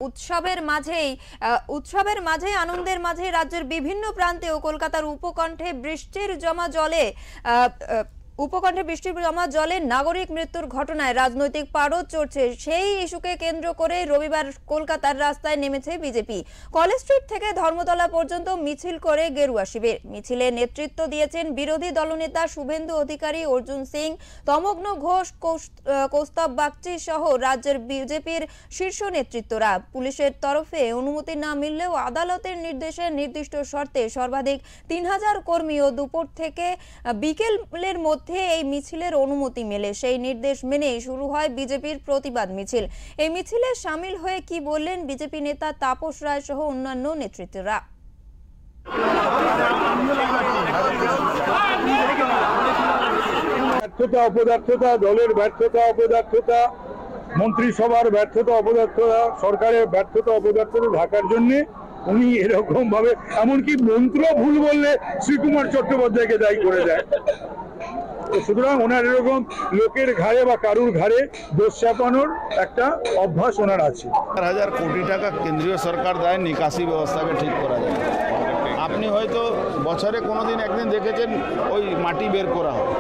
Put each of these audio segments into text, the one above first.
উৎসবের মাঝেই আনন্দের মাঝে রাজ্যের বিভিন্ন প্রান্তে ও কলকাতার উপকণ্ঠে বৃষ্টির জমা জলে নাগরিক মৃত্যুর ঘটনায় রাজনৈতিক পারদ চড়ছে। সেই ইস্যুকে কেন্দ্র করে রবিবার কলকাতার রাস্তায় নেমেছে বিজেপি। কলেজ স্ট্রিট থেকে ধর্মতলা পর্যন্ত মিছিল করে গেরুয়া শিবির। মিছিলে নেতৃত্ব দিয়েছেন বিরোধী দলনেতা শুভেন্দু অধিকারী, অর্জুন সিং, তমগ্ন ঘোষ, কৌস্তব বাগচি সহ রাজ্যের বিজেপির শীর্ষ নেতৃত্বরা। পুলিশের তরফে অনুমতি না মিললেও আদালতের নির্দেশে নির্দিষ্ট শর্তে সর্বাধিক 3000 কর্মী ও দুপুর থেকে বিকেলের মধ্যে এই মিছিলের অনুমতি মেলে। সেই নির্দেশ মেনে শুরু হয় বিজেপির প্রতিবাদ মিছিল। এই মিছিলে সামিল হয়ে কি বললেন বিজেপি নেতা তাপস রায় সহ অন্যান্য নেতৃত্বরা। ব্যর্থতা, অপদার্থতা, দলের ব্যর্থতা, অপদার্থতা, মন্ত্রিসভার ব্যর্থতা, অপদার্থতা, সরকারের ব্যর্থতা, অপদার্থতা ঢাকার জন্য উনি এরকম ভাবে, এমনকি মন্ত্র ভুল বললে শ্রীকুমার চট্টোপাধ্যায়কে দায়ী করে দেয়। সুতরাং ওনার এরকম লোকের ঘাড়ে বা কারুর ঘাড়ে দোষ চাপানোর একটা অভ্যাস ওনার আছে। 4000 কোটি টাকা কেন্দ্রীয় সরকার দেয় নিকাশি ব্যবস্থাকে ঠিক করা যায়। আপনি হয়তো বছরে কোনোদিন একদিন দেখেছেন ওই মাটি বের করা হয়,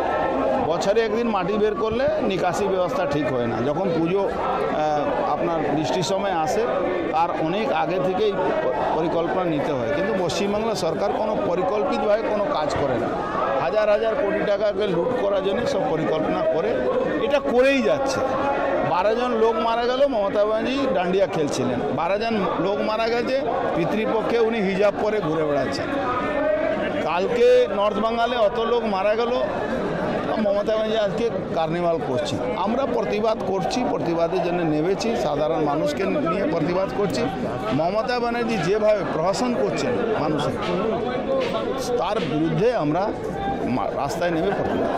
বছরে একদিন মাটি বের করলে নিকাশি ব্যবস্থা ঠিক হয় না। যখন পুজো আপনার বৃষ্টির সময় আসে তার অনেক আগে থেকেই পরিকল্পনা নিতে হয়, কিন্তু পশ্চিমবাংলা সরকার কোনো পরিকল্পিতভাবে কোনো কাজ করে না। হাজার হাজার কোটি টাকাকে লুট করার জন্য সব পরিকল্পনা করে এটা করেই যাচ্ছে। 12 জন লোক মারা গেল, মমতা ব্যানার্জি ডান্ডিয়া খেলছিলেন। 12 জন লোক মারা গেছে, পিতৃপক্ষে উনি হিজাব পরে ঘুরে বেড়াচ্ছেন। কালকে নর্থ বেঙ্গলে অত লোক মারা গেল, মমতা ব্যানার্জি আজকে কার্নিভাল করছি। আমরা প্রতিবাদ করছি, প্রতিবাদের জন্য নেমেছি, সাধারণ মানুষকে নিয়ে প্রতিবাদ করছি। মমতা ব্যানার্জি যেভাবে প্রহসন করছেন মানুষের, তার বিরুদ্ধে আমরা রাস্তায় নেমে প্রতিবাদ।